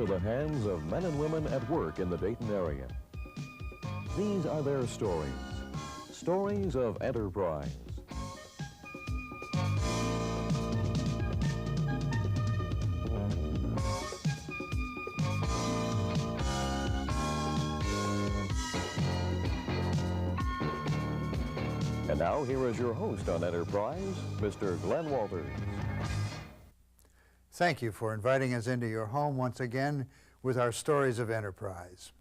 into the hands of men and women at work in the Dayton area. These are their stories, stories of enterprise. And now, here is your host on Enterprise, Mr. Glenn Walters. Thank you for inviting us into your home once again with our stories of enterprise.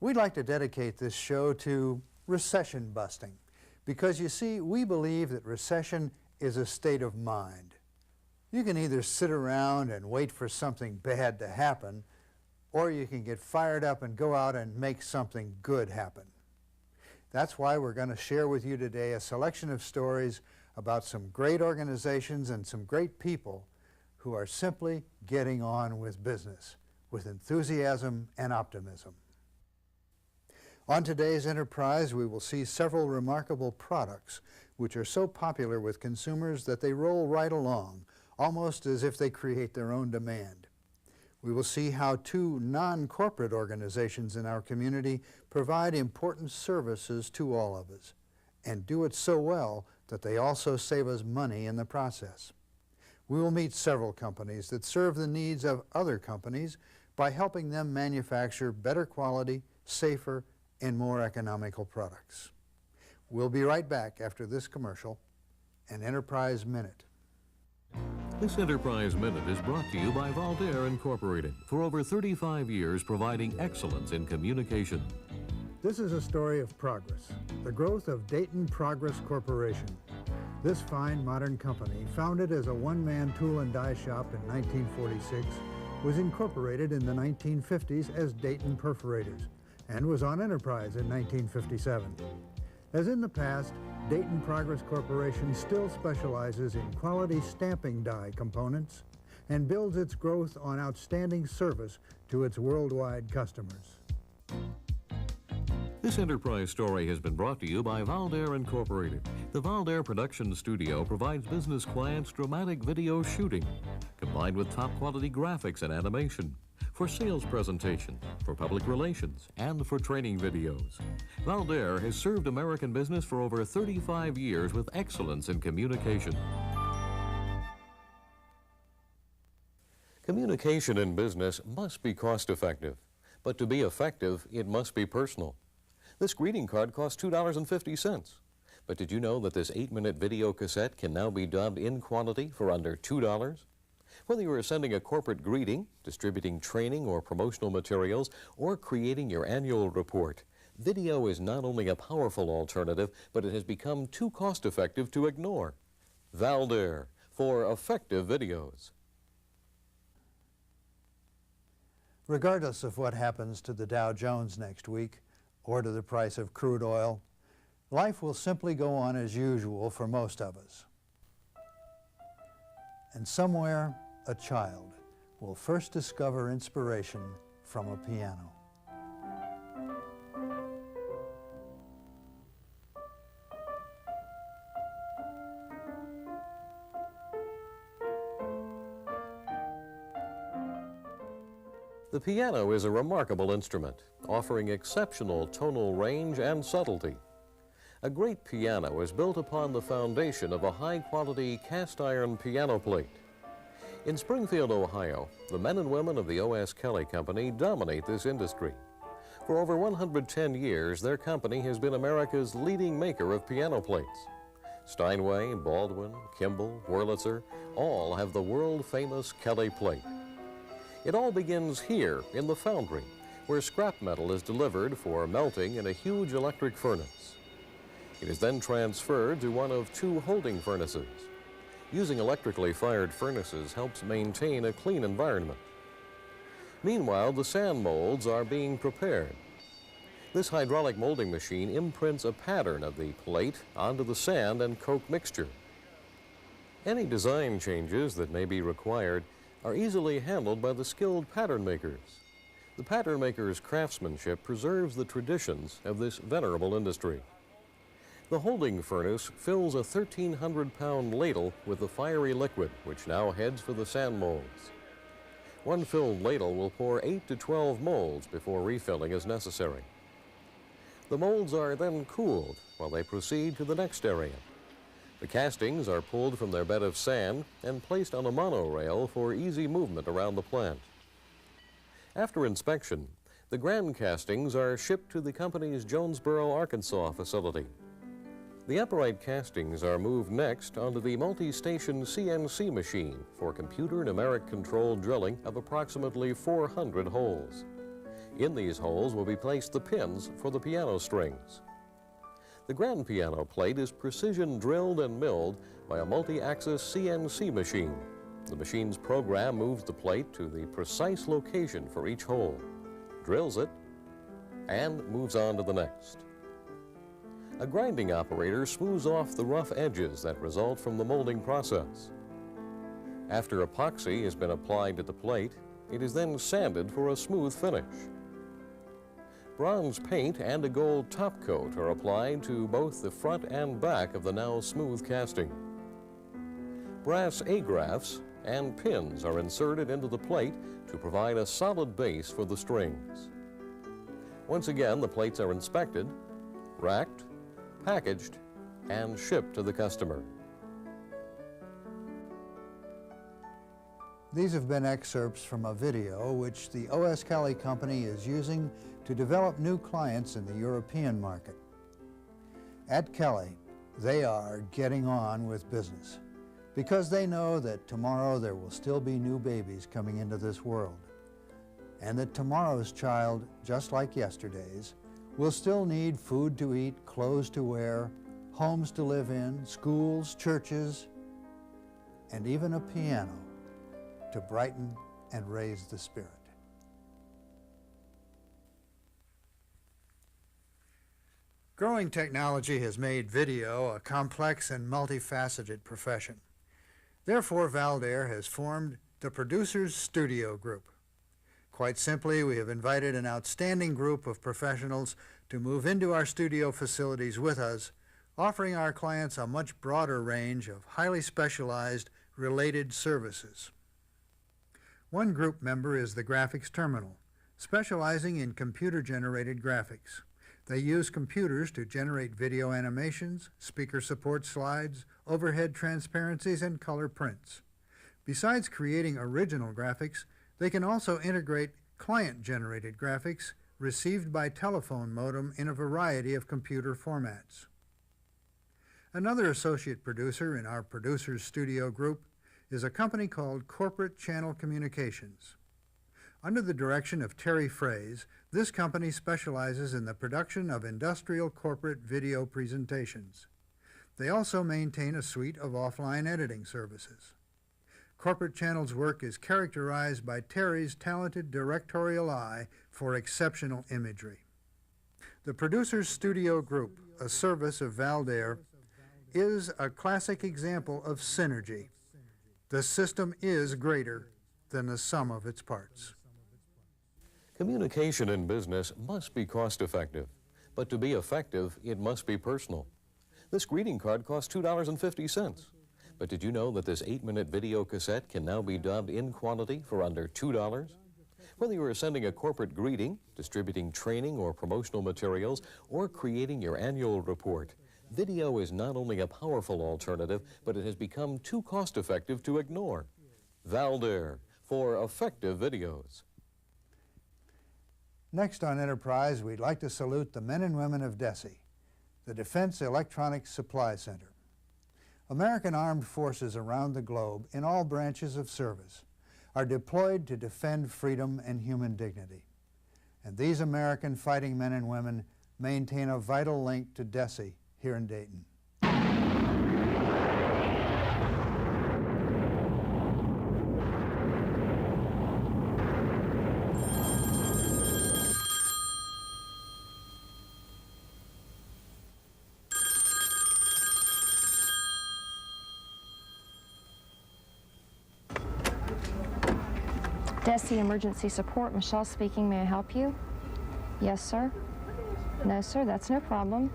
We'd like to dedicate this show to recession busting because, you see, we believe that recession is a state of mind. You can either sit around and wait for something bad to happen, or you can get fired up and go out and make something good happen. That's why we're going to share with you today a selection of stories about some great organizations and some great people who are simply getting on with business with enthusiasm and optimism. On today's Enterprise, we will see several remarkable products which are so popular with consumers that they roll right along, almost as if they create their own demand. We will see how two non-corporate organizations in our community provide important services to all of us and do it so well that they also save us money in the process. We will meet several companies that serve the needs of other companies by helping them manufacture better quality, safer, and more economical products. We'll be right back after this commercial, an Enterprise Minute. This Enterprise Minute is brought to you by VALD Incorporated, for over 35 years providing excellence in communication. This is a story of progress, the growth of Dayton Progress Corporation. This fine modern company, founded as a one-man tool and die shop in 1946, was incorporated in the 1950s as Dayton Perforators and was on Enterprise in 1957. As in the past, Dayton Progress Corporation still specializes in quality stamping die components and builds its growth on outstanding service to its worldwide customers. This Enterprise story has been brought to you by VALD Incorporated. The VALD production studio provides business clients dramatic video shooting, combined with top-quality graphics and animation, for sales presentation, for public relations, and for training videos. VALD has served American business for over 35 years with excellence in communication. Communication in business must be cost-effective, but to be effective, it must be personal. This greeting card costs $2.50. But did you know that this 8-minute video cassette can now be dubbed in quality for under $2? Whether you are sending a corporate greeting, distributing training or promotional materials, or creating your annual report, video is not only a powerful alternative, but it has become too cost-effective to ignore. VALD for effective videos. Regardless of what happens to the Dow Jones next week, or to the price of crude oil, life will simply go on as usual for most of us. And somewhere, a child will first discover inspiration from a piano. The piano is a remarkable instrument, offering exceptional tonal range and subtlety. A great piano is built upon the foundation of a high-quality cast-iron piano plate. In Springfield, Ohio, the men and women of the O.S. Kelly Company dominate this industry. For over 110 years, their company has been America's leading maker of piano plates. Steinway, Baldwin, Kimball, Wurlitzer, all have the world-famous Kelly plate. It all begins here in the foundry, where scrap metal is delivered for melting in a huge electric furnace. It is then transferred to one of two holding furnaces. Using electrically fired furnaces helps maintain a clean environment. Meanwhile, the sand molds are being prepared. This hydraulic molding machine imprints a pattern of the plate onto the sand and coke mixture. Any design changes that may be required are easily handled by the skilled pattern makers. The pattern maker's craftsmanship preserves the traditions of this venerable industry. The holding furnace fills a 1,300-pound ladle with the fiery liquid, which now heads for the sand molds. One filled ladle will pour 8 to 12 molds before refilling is necessary. The molds are then cooled while they proceed to the next area. The castings are pulled from their bed of sand and placed on a monorail for easy movement around the plant. After inspection, the grand castings are shipped to the company's Jonesboro, Arkansas facility. The upright castings are moved next onto the multi-station CNC machine for computer numeric controlled drilling of approximately 400 holes. In these holes will be placed the pins for the piano strings. The grand piano plate is precision drilled and milled by a multi-axis CNC machine. The machine's program moves the plate to the precise location for each hole, drills it, and moves on to the next. A grinding operator smooths off the rough edges that result from the molding process. After epoxy has been applied to the plate, it is then sanded for a smooth finish. Bronze paint and a gold top coat are applied to both the front and back of the now smooth casting. Brass A-grafts and pins are inserted into the plate to provide a solid base for the strings. Once again, the plates are inspected, racked, packaged, and shipped to the customer. These have been excerpts from a video which the O.S. Kelly Company is using to develop new clients in the European market. At Kelly, they are getting on with business because they know that tomorrow there will still be new babies coming into this world, and that tomorrow's child, just like yesterday's, will still need food to eat, clothes to wear, homes to live in, schools, churches, and even a piano to brighten and raise the spirit. Growing technology has made video a complex and multifaceted profession. Therefore, VALD has formed the Producers Studio Group. Quite simply, we have invited an outstanding group of professionals to move into our studio facilities with us, offering our clients a much broader range of highly specialized related services. One group member is the Graphics Terminal, specializing in computer-generated graphics. They use computers to generate video animations, speaker support slides, overhead transparencies, and color prints. Besides creating original graphics, they can also integrate client-generated graphics received by telephone modem in a variety of computer formats. Another associate producer in our Producers Studio Group is a company called Corporate Channel Communications. Under the direction of Terry Fraze, this company specializes in the production of industrial corporate video presentations. They also maintain a suite of offline editing services. Corporate Channel's work is characterized by Terry's talented directorial eye for exceptional imagery. The Producers Studio Group, a service of VALD, is a classic example of synergy. The system is greater than the sum of its parts. Communication in business must be cost-effective, but to be effective, it must be personal. This greeting card costs $2.50. But did you know that this 8-minute video cassette can now be dubbed in quantity for under $2? Whether you are sending a corporate greeting, distributing training or promotional materials, or creating your annual report, video is not only a powerful alternative, but it has become too cost-effective to ignore. VALD for effective videos. Next on Enterprise, we'd like to salute the men and women of DESI, the Defense Electronics Supply Center. American armed forces around the globe, in all branches of service, are deployed to defend freedom and human dignity. And these American fighting men and women maintain a vital link to DESI here in Dayton. DESI Emergency Support, Michelle speaking. May I help you? Yes, sir. No, sir, that's no problem.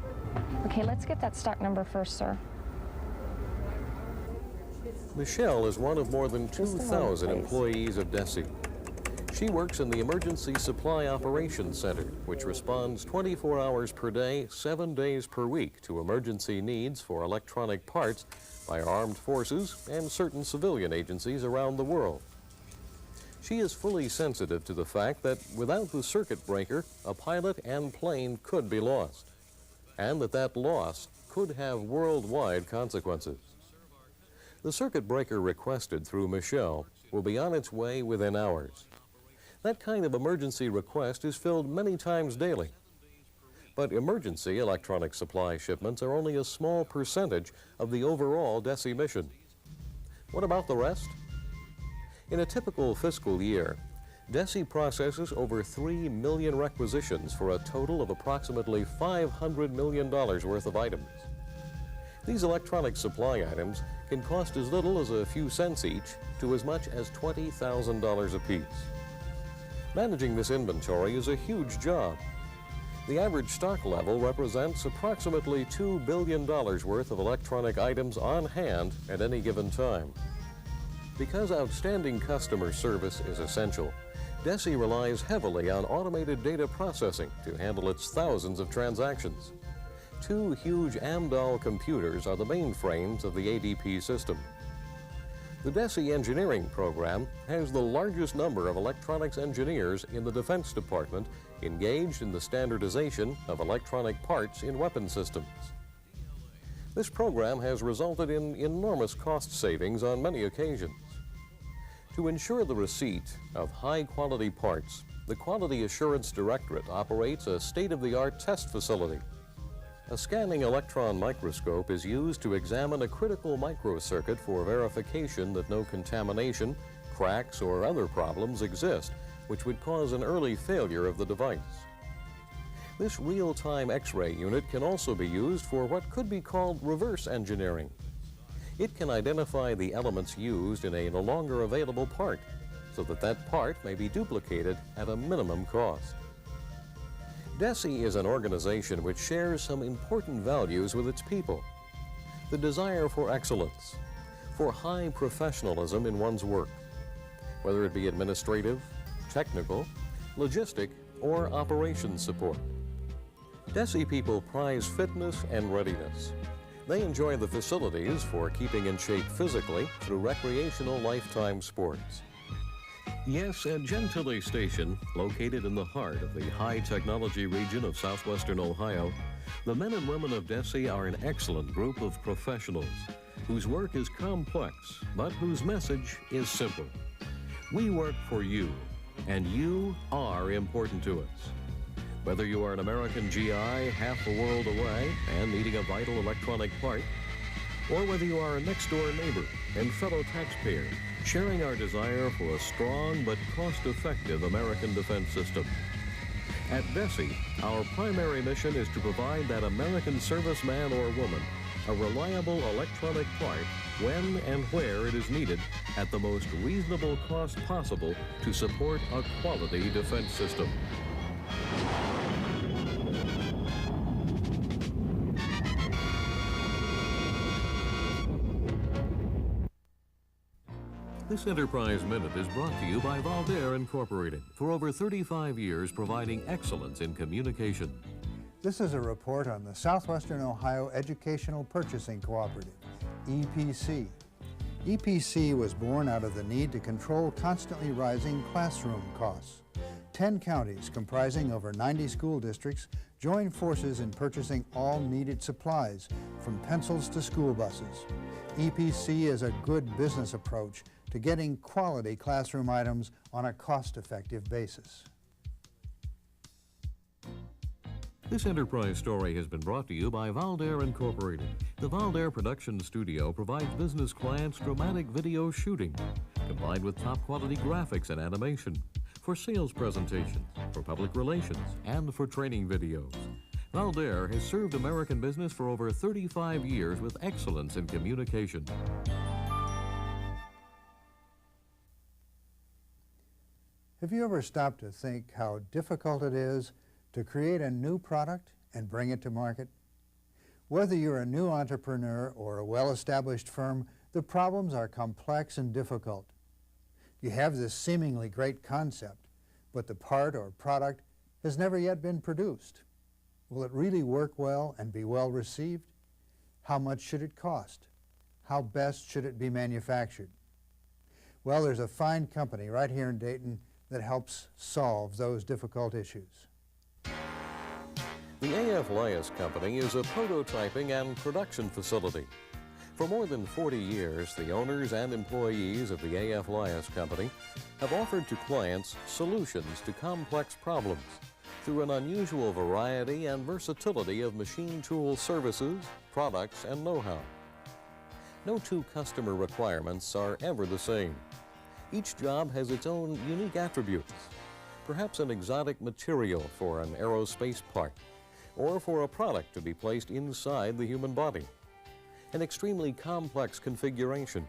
Okay, let's get that stock number first, sir. Michelle is one of more than 2,000 employees of DESI. She works in the Emergency Supply Operations Center, which responds 24 hours per day, 7 days per week to emergency needs for electronic parts by armed forces and certain civilian agencies around the world. She is fully sensitive to the fact that without the circuit breaker, a pilot and plane could be lost, and that loss could have worldwide consequences. The circuit breaker requested through Michelle will be on its way within hours. That kind of emergency request is filled many times daily. But emergency electronic supply shipments are only a small percentage of the overall DESI mission. What about the rest? In a typical fiscal year, DESI processes over 3 million requisitions for a total of approximately $500 million worth of items. These electronic supply items can cost as little as a few cents each to as much as $20,000 apiece. Managing this inventory is a huge job. The average stock level represents approximately $2 billion worth of electronic items on hand at any given time. Because outstanding customer service is essential, DESI relies heavily on automated data processing to handle its thousands of transactions. 2 huge Amdahl computers are the mainframes of the ADP system. The DESI engineering program has the largest number of electronics engineers in the Defense Department engaged in the standardization of electronic parts in weapon systems. This program has resulted in enormous cost savings on many occasions. To ensure the receipt of high-quality parts, the Quality Assurance Directorate operates a state-of-the-art test facility. A scanning electron microscope is used to examine a critical microcircuit for verification that no contamination, cracks, or other problems exist, which would cause an early failure of the device. This real-time X-ray unit can also be used for what could be called reverse engineering. It can identify the elements used in a no longer available part, so that part may be duplicated at a minimum cost. DESI is an organization which shares some important values with its people. The desire for excellence, for high professionalism in one's work, whether it be administrative, technical, logistic, or operations support. DESI people prize fitness and readiness. They enjoy the facilities for keeping in shape physically through recreational lifetime sports. Yes, at Gentilly Station, located in the heart of the high-technology region of southwestern Ohio, the men and women of DESI are an excellent group of professionals whose work is complex, but whose message is simple. We work for you, and you are important to us. Whether you are an American GI half a world away and needing a vital electronic part, or whether you are a next-door neighbor and fellow taxpayer sharing our desire for a strong but cost-effective American defense system. At DESI, our primary mission is to provide that American serviceman or woman a reliable electronic part when and where it is needed at the most reasonable cost possible to support a quality defense system. This Enterprise Minute is brought to you by VALD Incorporated, for over 35 years providing excellence in communication. This is a report on the Southwestern Ohio Educational Purchasing Cooperative, EPC. EPC was born out of the need to control constantly rising classroom costs. 10 counties comprising over 90 school districts joined forces in purchasing all needed supplies, from pencils to school buses. EPC is a good business approach to getting quality classroom items on a cost-effective basis. This Enterprise story has been brought to you by VALD Incorporated. The VALD Production Studio provides business clients dramatic video shooting, combined with top-quality graphics and animation, for sales presentations, for public relations, and for training videos. VALD has served American business for over 35 years with excellence in communication. Have you ever stopped to think how difficult it is to create a new product and bring it to market? Whether you're a new entrepreneur or a well-established firm, the problems are complex and difficult. You have this seemingly great concept, but the part or product has never yet been produced. Will it really work well and be well received? How much should it cost? How best should it be manufactured? Well, there's a fine company right here in Dayton that helps solve those difficult issues. The A.F. Lias Company is a prototyping and production facility. For more than 40 years, the owners and employees of the A.F. Lias Company have offered to clients solutions to complex problems through an unusual variety and versatility of machine tool services, products, and know-how. No two customer requirements are ever the same. Each job has its own unique attributes. Perhaps an exotic material for an aerospace part, or for a product to be placed inside the human body. An extremely complex configuration,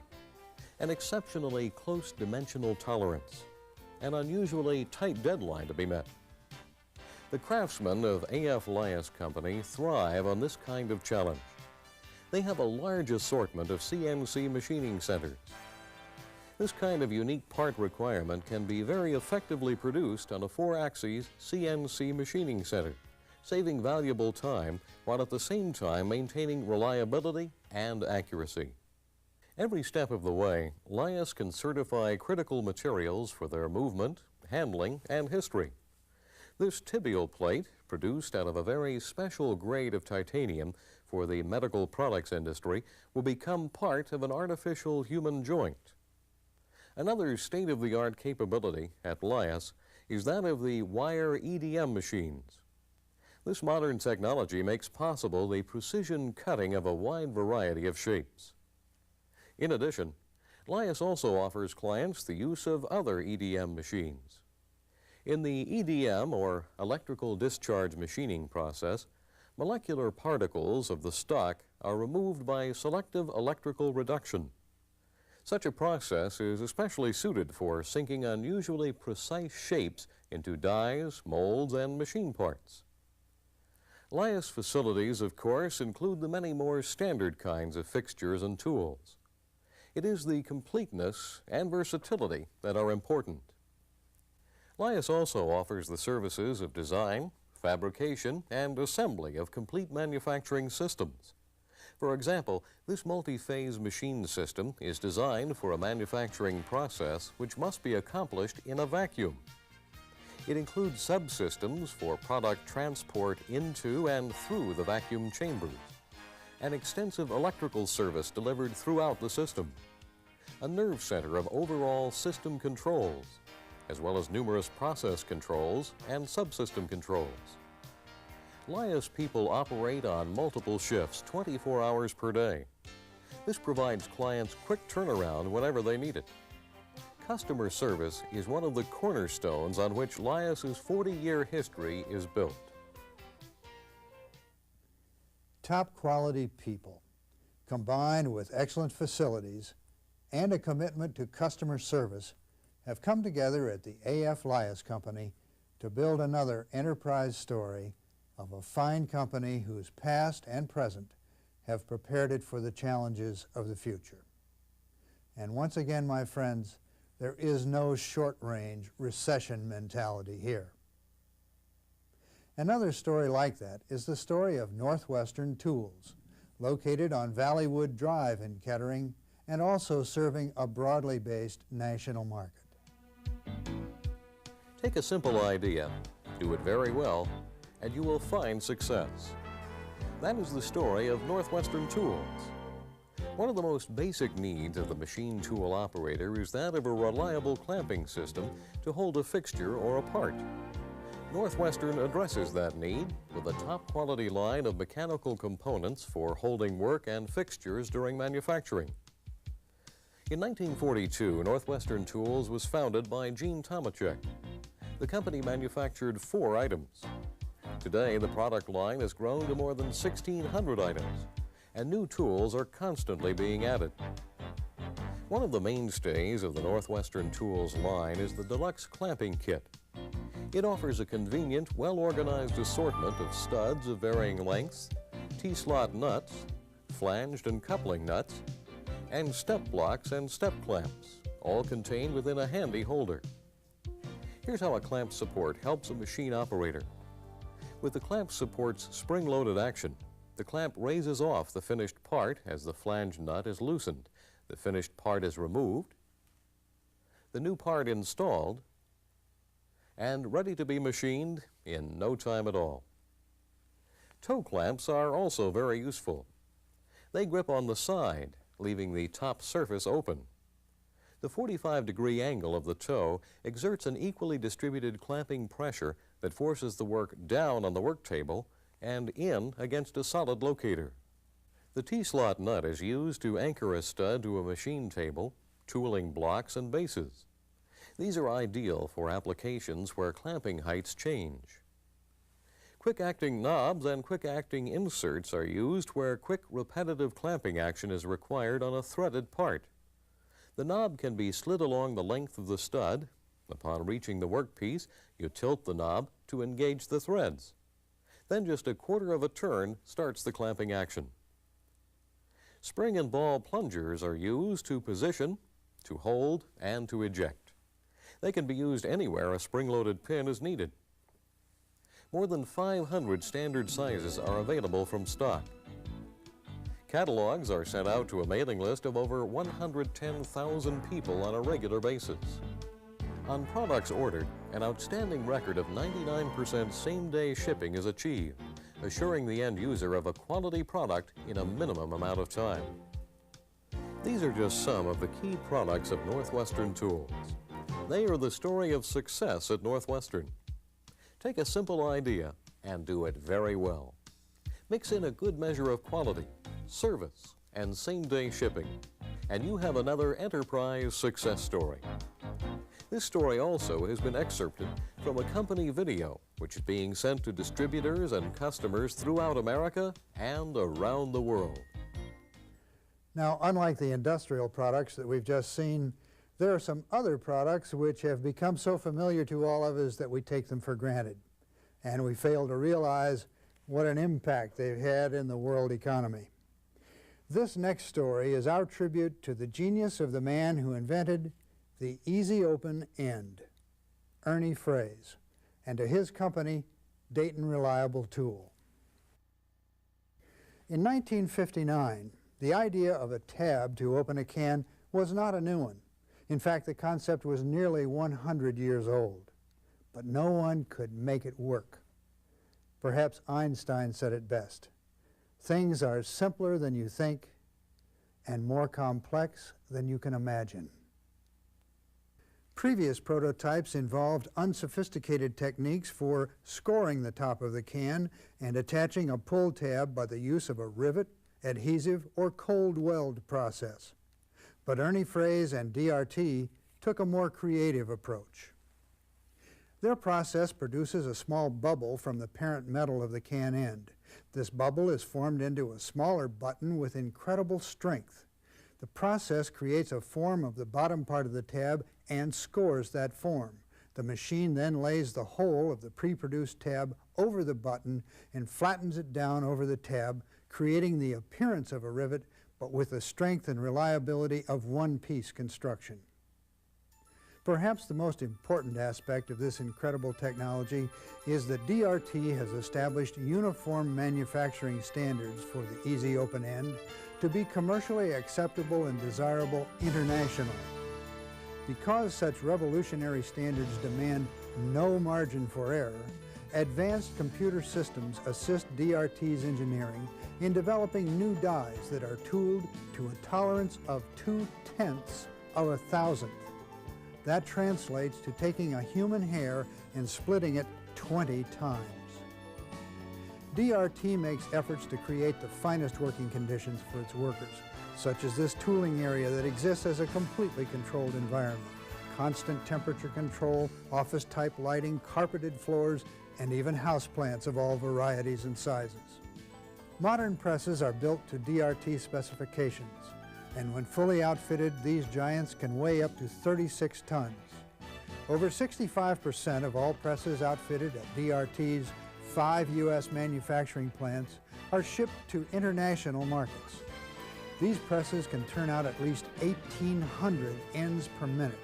an exceptionally close dimensional tolerance, an unusually tight deadline to be met. The craftsmen of A.F. Lias Company thrive on this kind of challenge. They have a large assortment of CNC machining centers. This kind of unique part requirement can be very effectively produced on a 4-axis CNC machining center, saving valuable time while at the same time maintaining reliability and accuracy. Every step of the way, Lias can certify critical materials for their movement, handling, and history. This tibial plate, produced out of a very special grade of titanium for the medical products industry, will become part of an artificial human joint. Another state-of-the-art capability at Lias is that of the wire EDM machines. This modern technology makes possible the precision cutting of a wide variety of shapes. In addition, Lias also offers clients the use of other EDM machines. In the EDM, or electrical discharge machining process, molecular particles of the stock are removed by selective electrical reduction. Such a process is especially suited for sinking unusually precise shapes into dies, molds, and machine parts. Lias facilities, of course, include the many more standard kinds of fixtures and tools. It is the completeness and versatility that are important. Lias also offers the services of design, fabrication, and assembly of complete manufacturing systems. For example, this multi-phase machine system is designed for a manufacturing process which must be accomplished in a vacuum. It includes subsystems for product transport into and through the vacuum chambers, an extensive electrical service delivered throughout the system, a nerve center of overall system controls, as well as numerous process controls and subsystem controls. Lias people operate on multiple shifts 24 hours per day. This provides clients quick turnaround whenever they need it. Customer service is one of the cornerstones on which Lias's 40-year history is built. Top quality people, combined with excellent facilities and a commitment to customer service, have come together at the A.F. Lias Company to build another enterprise story of a fine company whose past and present have prepared it for the challenges of the future. And once again, my friends, there is no short-range recession mentality here. Another story like that is the story of Northwestern Tools, located on Valleywood Drive in Kettering and also serving a broadly based national market. Take a simple idea, do it very well, and you will find success. That is the story of Northwestern Tools. One of the most basic needs of the machine tool operator is that of a reliable clamping system to hold a fixture or a part. Northwestern addresses that need with a top quality line of mechanical components for holding work and fixtures during manufacturing. In 1942, Northwestern Tools was founded by Gene Tomachek. The company manufactured 4 items. Today, the product line has grown to more than 1,600 items, and new tools are constantly being added. One of the mainstays of the Northwestern Tools line is the Deluxe Clamping Kit. It offers a convenient, well-organized assortment of studs of varying lengths, T-slot nuts, flanged and coupling nuts, and step blocks and step clamps, all contained within a handy holder. Here's how a clamp support helps a machine operator. With the clamp support's spring-loaded action, the clamp raises off the finished part as the flange nut is loosened. The finished part is removed, the new part installed, and ready to be machined in no time at all. Toe clamps are also very useful. They grip on the side, leaving the top surface open. The 45-degree angle of the toe exerts an equally distributed clamping pressure that forces the work down on the work table and in against a solid locator. The T-slot nut is used to anchor a stud to a machine table, tooling blocks, and bases. These are ideal for applications where clamping heights change. Quick-acting knobs and quick-acting inserts are used where quick, repetitive clamping action is required on a threaded part. The knob can be slid along the length of the stud. Upon reaching the workpiece, you tilt the knob to engage the threads. Then just a quarter of a turn starts the clamping action. Spring and ball plungers are used to position, to hold, and to eject. They can be used anywhere a spring-loaded pin is needed. More than 500 standard sizes are available from stock. Catalogs are sent out to a mailing list of over 110,000 people on a regular basis. On products ordered, an outstanding record of 99% same-day shipping is achieved, assuring the end user of a quality product in a minimum amount of time. These are just some of the key products of Northwestern Tools. They are the story of success at Northwestern. Take a simple idea and do it very well. Mix in a good measure of quality, service, and same-day shipping, and you have another enterprise success story. This story also has been excerpted from a company video, which is being sent to distributors and customers throughout America and around the world. Now, unlike the industrial products that we've just seen, there are some other products which have become so familiar to all of us that we take them for granted, and we fail to realize what an impact they've had in the world economy. This next story is our tribute to the genius of the man who invented the easy open end, Ernie Fraze, and to his company, Dayton Reliable Tool. In 1959, the idea of a tab to open a can was not a new one. In fact, the concept was nearly 100 years old, but no one could make it work. Perhaps Einstein said it best: things are simpler than you think and more complex than you can imagine. Previous prototypes involved unsophisticated techniques for scoring the top of the can and attaching a pull tab by the use of a rivet, adhesive, or cold weld process. But Ernie Fraze and DRT took a more creative approach. Their process produces a small bubble from the parent metal of the can end. This bubble is formed into a smaller button with incredible strength. The process creates a form of the bottom part of the tab and scores that form. The machine then lays the whole of the pre-produced tab over the button and flattens it down over the tab, creating the appearance of a rivet, but with the strength and reliability of one-piece construction. Perhaps the most important aspect of this incredible technology is that DRT has established uniform manufacturing standards for the easy open end to be commercially acceptable and desirable internationally. Because such revolutionary standards demand no margin for error, advanced computer systems assist DRT's engineering in developing new dies that are tooled to a tolerance of 0.2 of a thousandth. That translates to taking a human hair and splitting it 20 times. DRT makes efforts to create the finest working conditions for its workers, such as this tooling area that exists as a completely controlled environment. Constant temperature control, office-type lighting, carpeted floors, and even houseplants of all varieties and sizes. Modern presses are built to DRT specifications, and when fully outfitted, these giants can weigh up to 36 tons. Over 65% of all presses outfitted at DRT's 5 U.S. manufacturing plants are shipped to international markets. These presses can turn out at least 1,800 ends per minute.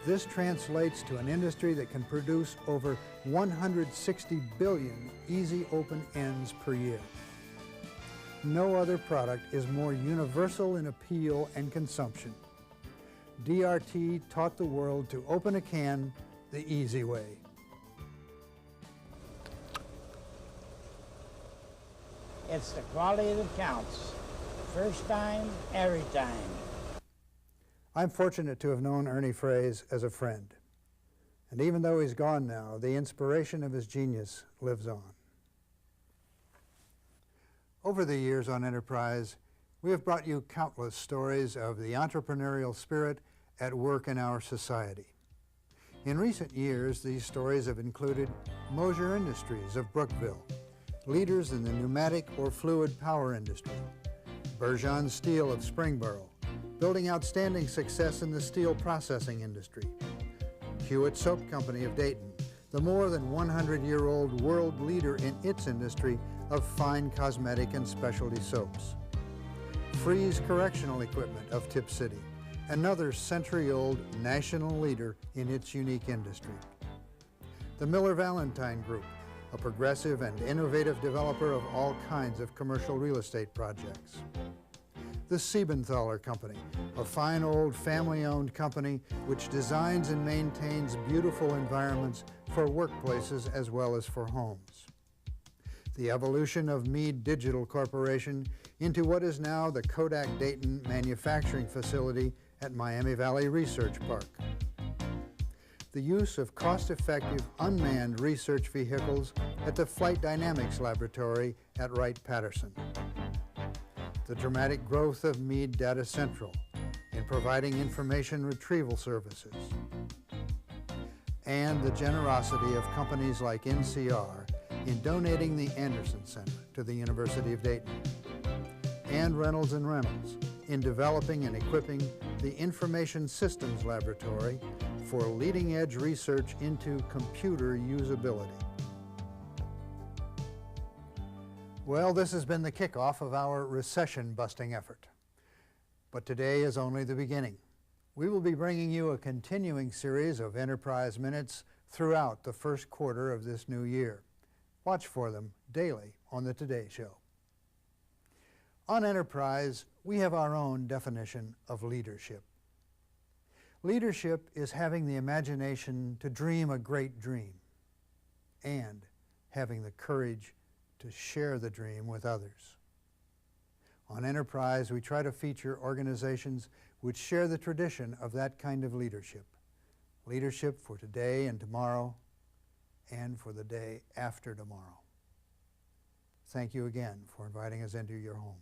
This translates to an industry that can produce over 160 billion easy open ends per year. No other product is more universal in appeal and consumption. DRT taught the world to open a can the easy way. It's the quality that counts. First time, every time. I'm fortunate to have known Ernie Fraze as a friend. And even though he's gone now, the inspiration of his genius lives on. Over the years on Enterprise, we have brought you countless stories of the entrepreneurial spirit at work in our society. In recent years, these stories have included Mosier Industries of Brookville, leaders in the pneumatic or fluid power industry, Bergeon Steel of Springboro, building outstanding success in the steel processing industry, Hewitt Soap Company of Dayton, the more than 100-year-old world leader in its industry of fine cosmetic and specialty soaps, Freeze Correctional Equipment of Tip City, another century-old national leader in its unique industry, the Miller Valentine Group, a progressive and innovative developer of all kinds of commercial real estate projects, the Siebenthaler Company, a fine old family-owned company which designs and maintains beautiful environments for workplaces as well as for homes. The evolution of Mead Digital Corporation into what is now the Kodak Dayton manufacturing facility at Miami Valley Research Park. The use of cost-effective unmanned research vehicles at the Flight Dynamics Laboratory at Wright-Patterson. The dramatic growth of Mead Data Central in providing information retrieval services. And the generosity of companies like NCR in donating the Anderson Center to the University of Dayton. And Reynolds & Reynolds in developing and equipping the Information Systems Laboratory for leading-edge research into computer usability. Well, this has been the kickoff of our recession-busting effort. But today is only the beginning. We will be bringing you a continuing series of Enterprise Minutes throughout the first quarter of this new year. Watch for them daily on the Today Show. On Enterprise, we have our own definition of leadership. Leadership is having the imagination to dream a great dream and having the courage to share the dream with others. On Enterprise, we try to feature organizations which share the tradition of that kind of leadership. Leadership for today and tomorrow, and for the day after tomorrow. Thank you again for inviting us into your home.